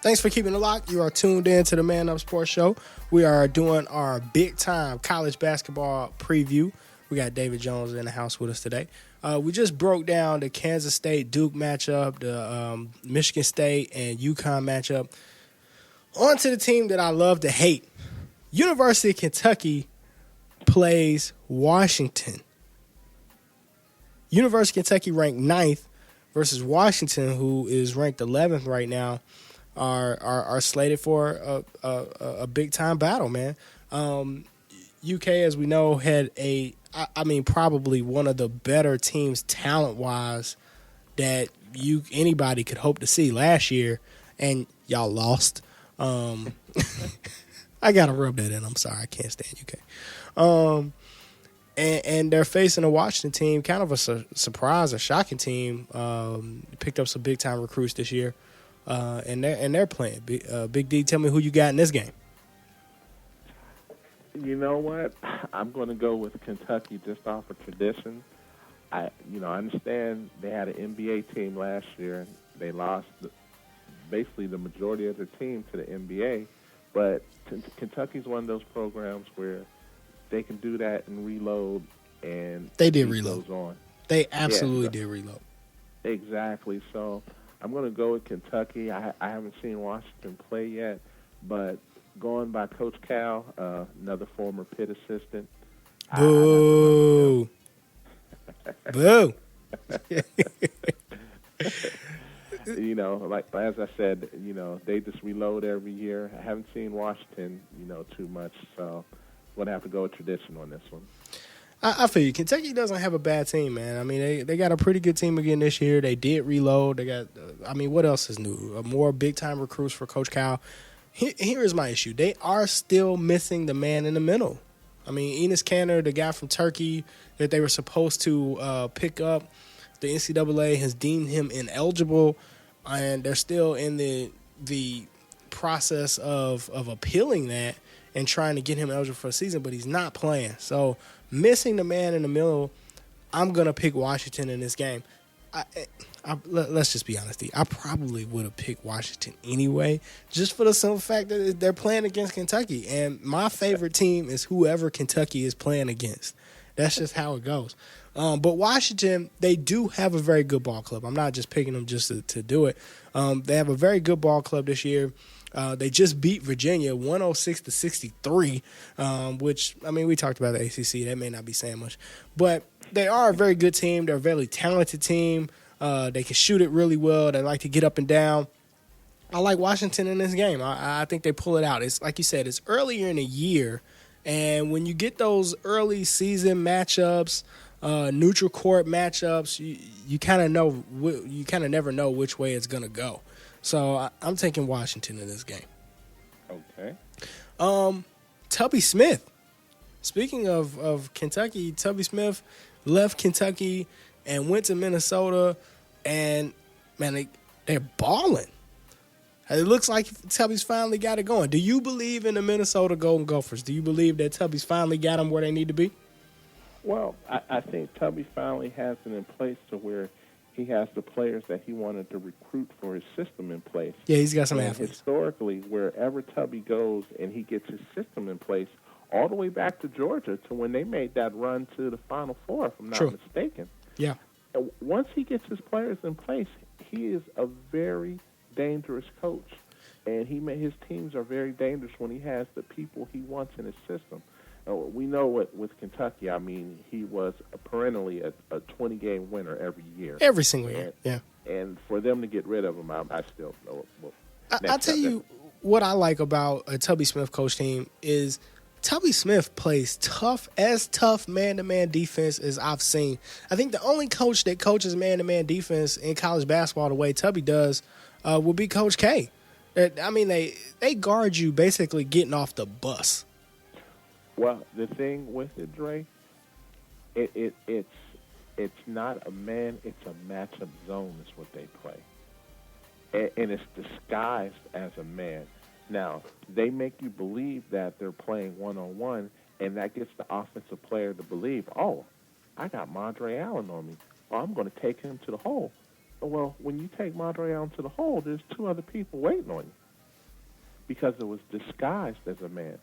Thanks for keeping it locked. You are tuned in to the Man Up Sports Show. We are doing our big-time college basketball preview. We got David Jones in the house with us today. We just broke down the Kansas State-Duke matchup, the Michigan State and UConn matchup. On to the team that I love to hate. University of Kentucky plays Washington. University of Kentucky ranked 9th versus Washington, who is ranked 11th right now, are slated for a big-time battle, man. UK, as we know, had probably one of the better teams talent-wise that anybody could hope to see last year, and y'all lost. I got to rub that in. I'm sorry. I can't stand UK. And they're facing a Washington team, kind of a surprise, a shocking team. Picked up some big-time recruits this year, and they're playing. Big D, tell me who you got in this game. You know what? I'm going to go with Kentucky just off of tradition. I understand they had an NBA team last year. They lost basically the majority of their team to the NBA, but Kentucky's one of those programs where they can do that and reload, and they did reload. Goes on. They absolutely did reload. Exactly. So I'm going to go with Kentucky. I haven't seen Washington play yet, but going by Coach Cal, another former Pitt assistant. Boo. Boo. Like as I said, they just reload every year. I haven't seen Washington, too much, so I'm going to have to go with tradition on this one. I feel you. Kentucky doesn't have a bad team, man. I mean, they got a pretty good team again this year. They did reload. They got, what else is new? More big-time recruits for Coach Cal. Here is my issue. They are still missing the man in the middle. I mean, Enes Kanter, the guy from Turkey that they were supposed to pick up, the NCAA has deemed him ineligible, and they're still in the process of appealing that and trying to get him eligible for a season, but he's not playing. So missing the man in the middle, I'm going to pick Washington in this game. Let's just be honest. I probably would have picked Washington anyway, just for the simple fact that they're playing against Kentucky. And my favorite team is whoever Kentucky is playing against. That's just how it goes. But Washington, they do have a very good ball club. I'm not just picking them just to do it. They have a very good ball club this year. They just beat Virginia 106-63, which, we talked about the ACC. That may not be saying much. But they are a very good team. They're a very talented team. They can shoot it really well. They like to get up and down. I like Washington in this game. I think they pull it out. It's like you said, it's earlier in the year. And when you get those early season matchups, neutral court matchups, you kind of know, you kind of never know which way it's going to go. So I'm taking Washington in this game. Okay. Tubby Smith. Speaking of Kentucky, Tubby Smith left Kentucky and went to Minnesota, and, man, they're balling. It looks like Tubby's finally got it going. Do you believe in the Minnesota Golden Gophers? Do you believe that Tubby's finally got them where they need to be? Well, I think Tubby finally has it in place to where he has the players that he wanted to recruit for his system in place. Yeah, he's got some athletes. Historically, wherever Tubby goes and he gets his system in place, all the way back to Georgia to when they made that run to the Final Four, if I'm not mistaken. Yeah. Once he gets his players in place, he is a very dangerous coach, and his teams are very dangerous when he has the people he wants in his system. We know with Kentucky, he was perennially a 20-game winner every year. Every single year, yeah. And for them to get rid of him, I still know. I'll tell you what I like about a Tubby Smith coach team is Tubby Smith plays tough man-to-man defense as I've seen. I think the only coach that coaches man-to-man defense in college basketball the way Tubby does will be Coach K. They guard you basically getting off the bus. Well, the thing with it, Dre, it's not a man, it's a matchup zone is what they play. And it's disguised as a man. Now, they make you believe that they're playing one-on-one, and that gets the offensive player to believe, oh, I got Mondre Allen on me. Oh, I'm going to take him to the hole. well, when you take Monterey out into the hole, there's two other people waiting on you because it was disguised as a man.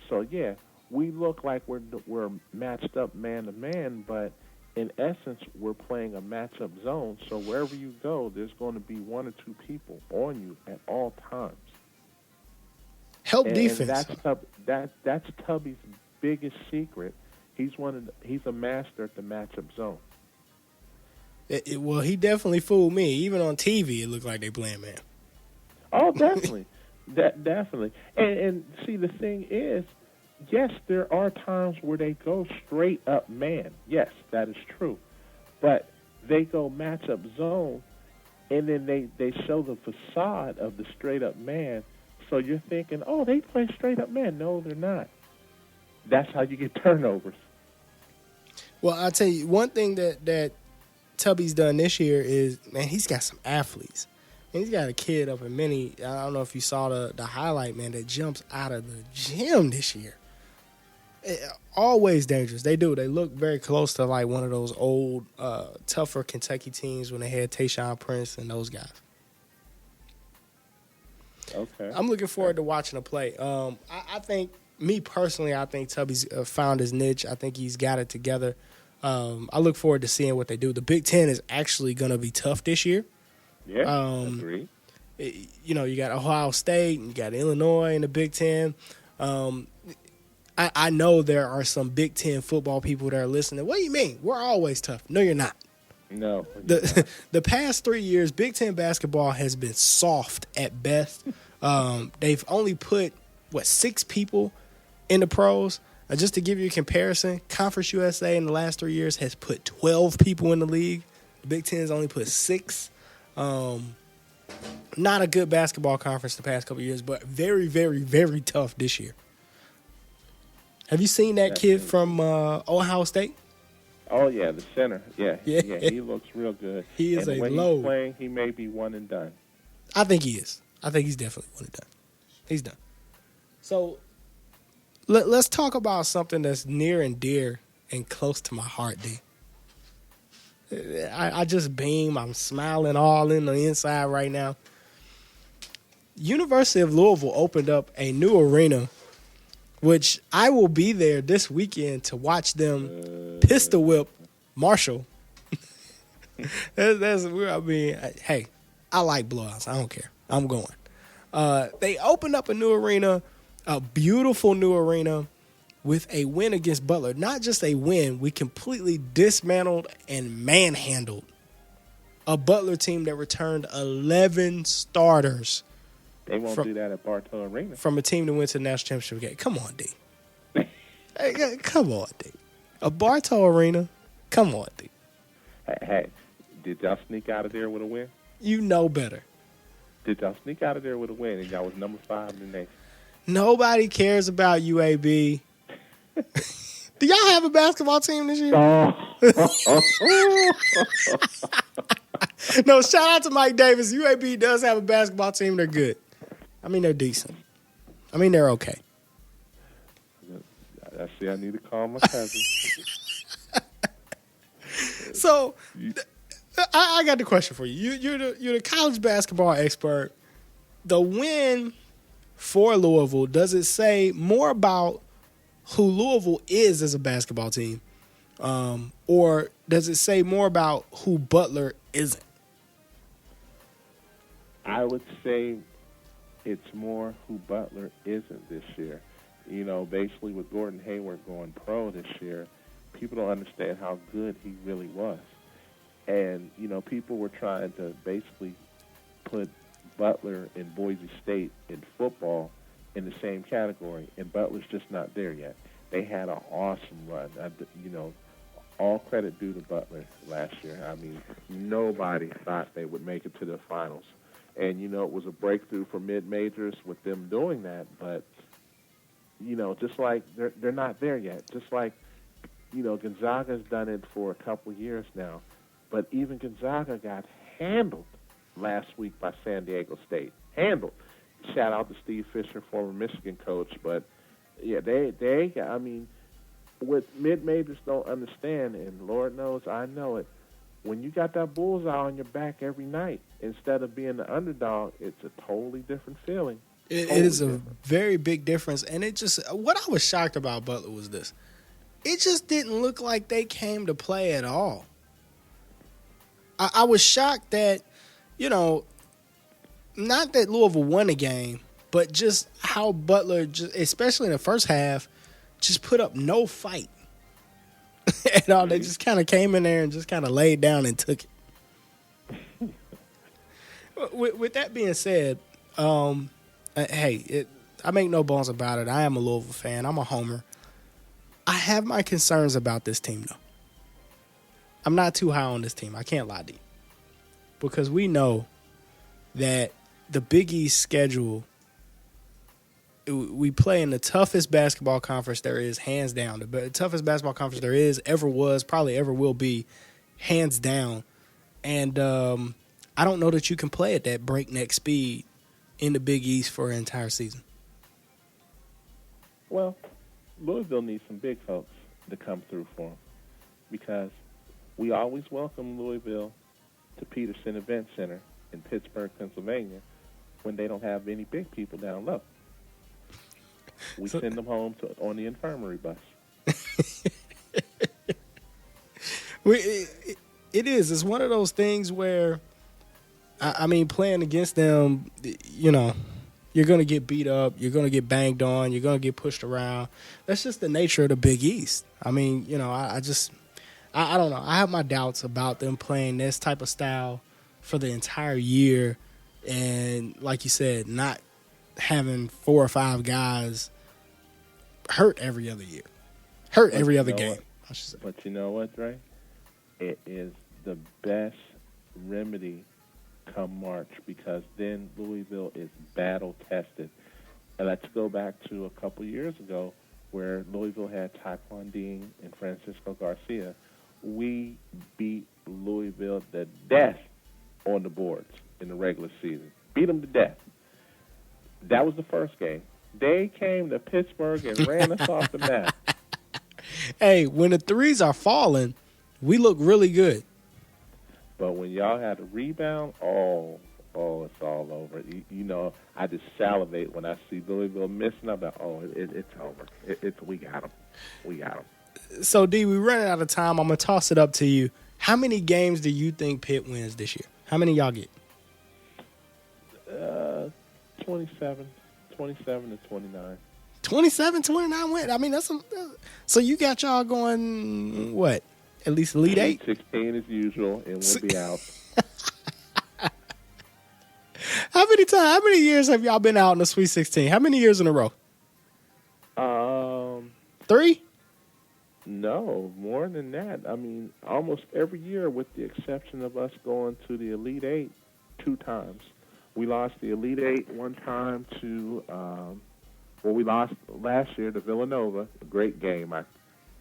So yeah, we look like we're matched up man to man, but in essence, we're playing a matchup zone. So wherever you go, there's going to be one or two people on you at all times. Help And defense. that's Tubby's biggest secret. He's a master at the matchup zone. Well, he definitely fooled me. Even on TV, it looked like they playing man. Oh, definitely, definitely. And see, the thing is, yes, there are times where they go straight up man. Yes, that is true. But they go matchup zone, and then they show the facade of the straight up man. So you're thinking, oh, they play straight up man. No, they're not. That's how you get turnovers. Well, I'll tell you, one thing that Tubby's done this year is, man, he's got some athletes. And he's got a kid up in Mini. I don't know if you saw the highlight, man, that jumps out of the gym this year. Always dangerous. They do. They look very close to like one of those old, tougher Kentucky teams when they had Tayshaun Prince and those guys. Okay. I'm looking forward to watching him play. I think, me personally, I think Tubby's found his niche. I think he's got it together. I look forward to seeing what they do. The Big Ten is actually going to be tough this year. Yeah, agree. You know, you got Ohio State and you got Illinois in the Big Ten. I know there are some Big Ten football people that are listening. What do you mean? We're always tough. No, you're not. No. The past 3 years, Big Ten basketball has been soft at best. They've only put, 6 people in the pros? Just to give you a comparison, Conference USA in the last 3 years has put 12 people in the league. The Big Ten has only put 6. Not a good basketball conference the past couple of years, but very, very, very tough this year. Have you seen that kid from Ohio State? Oh, yeah, the center. Yeah, he looks real good. He is and a when load. he's playing, he may be one and done. I think he is. I think he's definitely one and done. He's done. So let's talk about something that's near and dear and close to my heart, D. I just beam. I'm smiling all in the inside right now. University of Louisville opened up a new arena, which I will be there this weekend to watch them pistol whip Marshall. Hey, I like blowouts. I don't care. I'm going. They opened up a new arena, a beautiful new arena, with a win against Butler. Not just a win, we completely dismantled and manhandled a Butler team that returned 11 starters. They won't do that at Bartow Arena. From a team that went to the national championship game. Come on, D. Hey, come on, D. A Bartow Arena? Come on, D. Hey, did y'all sneak out of there with a win? You know better. Did y'all sneak out of there with a win and y'all was number 5 in the nation? Nobody cares about UAB. Do y'all have a basketball team this year? No, shout out to Mike Davis. UAB does have a basketball team. They're good. I mean, they're decent. I mean, they're okay. I see I need to call my cousin. So, I got the question for you. You're the college basketball expert. The win for Louisville, does it say more about who Louisville is as a basketball team, or does it say more about who Butler isn't? I would say it's more who Butler isn't this year. You know, basically with Gordon Hayward going pro this year, people don't understand how good he really was. And, you know, people were trying to basically put Butler and Boise State in football in the same category, and Butler's just not there yet. They had an awesome run. You know, all credit due to Butler last year. I mean, nobody thought they would make it to the finals. And, you know, it was a breakthrough for mid-majors with them doing that. But, you know, just like they're not there yet. Just like, you know, Gonzaga's done it for a couple years now. But even Gonzaga got handled last week by San Diego State. Handled. Shout out to Steve Fisher, former Michigan coach. But, yeah, I mean, what mid-majors don't understand, and Lord knows I know it, when you got that bullseye on your back every night, instead of being the underdog, it's a totally different feeling. It is a very big difference. And it just, what I was shocked about Butler was this. It just didn't look like they came to play at all. I was shocked that, not that Louisville won the game, but just how Butler, especially in the first half, just put up no fight at all. They just kind of came in there and just kind of laid down and took it. With that being said, I make no bones about it. I am a Louisville fan. I'm a homer. I have my concerns about this team, though. I'm not too high on this team. I can't lie to you. Because we know that the Big East schedule, we play in the toughest basketball conference there is, hands down. The toughest basketball conference there is, ever was, probably ever will be, hands down. And I don't know that you can play at that breakneck speed in the Big East for an entire season. Well, Louisville needs some big folks to come through for them, because we always welcome Louisville to Peterson Event Center in Pittsburgh, Pennsylvania, when they don't have any big people down low. We send them home on the infirmary bus. It is. It's one of those things where, I mean, playing against them, you're going to get beat up. You're going to get banged on. You're going to get pushed around. That's just the nature of the Big East. I mean, I don't know. I have my doubts about them playing this type of style for the entire year. And like you said, not having 4 or 5 guys hurt every other year. Every other game, I should say. But you know what, Dre? It is the best remedy come March, because then Louisville is battle-tested. And let's go back to a couple years ago where Louisville had Taekwon Dean and Francisco Garcia. We beat Louisville to death on the boards in the regular season. Beat them to death. That was the first game. They came to Pittsburgh and ran us off the map. Hey, when the threes are falling, we look really good. But when y'all had a rebound, it's all over. I just salivate when I see Louisville missing. I'm like, it's over. We got them. We got them. So, D, we're running out of time. I'm going to toss it up to you. How many games do you think Pitt wins this year? How many y'all get? 27 to 29. 27, 29 win. I mean, so you got y'all going, what, at least Elite 8? 16 as usual, and we'll be out. How many years have y'all been out in the Sweet 16? How many years in a row? 3? No, more than that. I mean, almost every year, with the exception of us going to the Elite 8 2 times. We lost the Elite 8 one time to, we lost last year to Villanova. A great game. I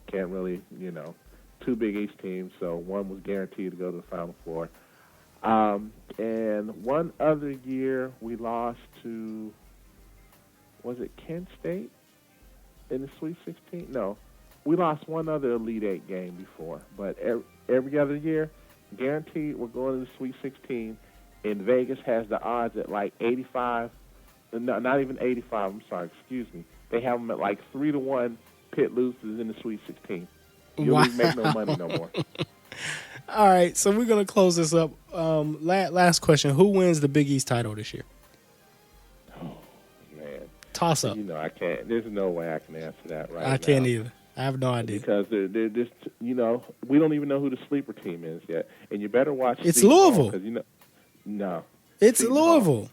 can't really, 2 Big East teams, so one was guaranteed to go to the Final Four. And one other year we lost to, was it Kent State in the Sweet 16? No. We lost one other Elite 8 game before, but every other year, guaranteed we're going to the Sweet 16, and Vegas has the odds at like 85. No, not even 85. I'm sorry, excuse me. They have them at like 3-1. Pitt loses in the Sweet 16. You don't even make no money no more. All right, so we're going to close this up. Last question. Who wins the Big East title this year? Oh, man. Toss up. I can't. There's no way I can answer that right now. I can't either. I have no idea. Because they're just, we don't even know who the sleeper team is yet. And you better watch It's Seton Louisville. Hall, no. It's Seton Louisville. Hall.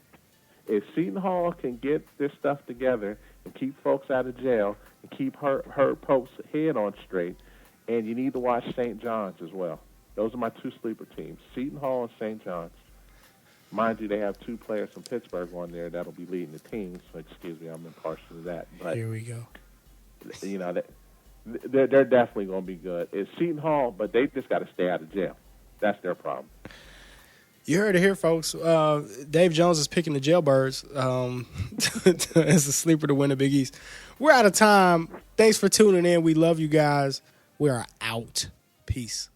If Seton Hall can get this stuff together and keep folks out of jail and keep Herb Pope's head on straight, and you need to watch St. John's as well. Those are my 2 sleeper teams, Seton Hall and St. John's. Mind you, they have 2 players from Pittsburgh on there that'll be leading the team, so excuse me, I'm impartial to that. But here we go. They're definitely going to be good. It's Seton Hall, but they just got to stay out of jail. That's their problem. You heard it here, folks. Dave Jones is picking the Jailbirds as a sleeper to win the Big East. We're out of time. Thanks for tuning in. We love you guys. We are out. Peace.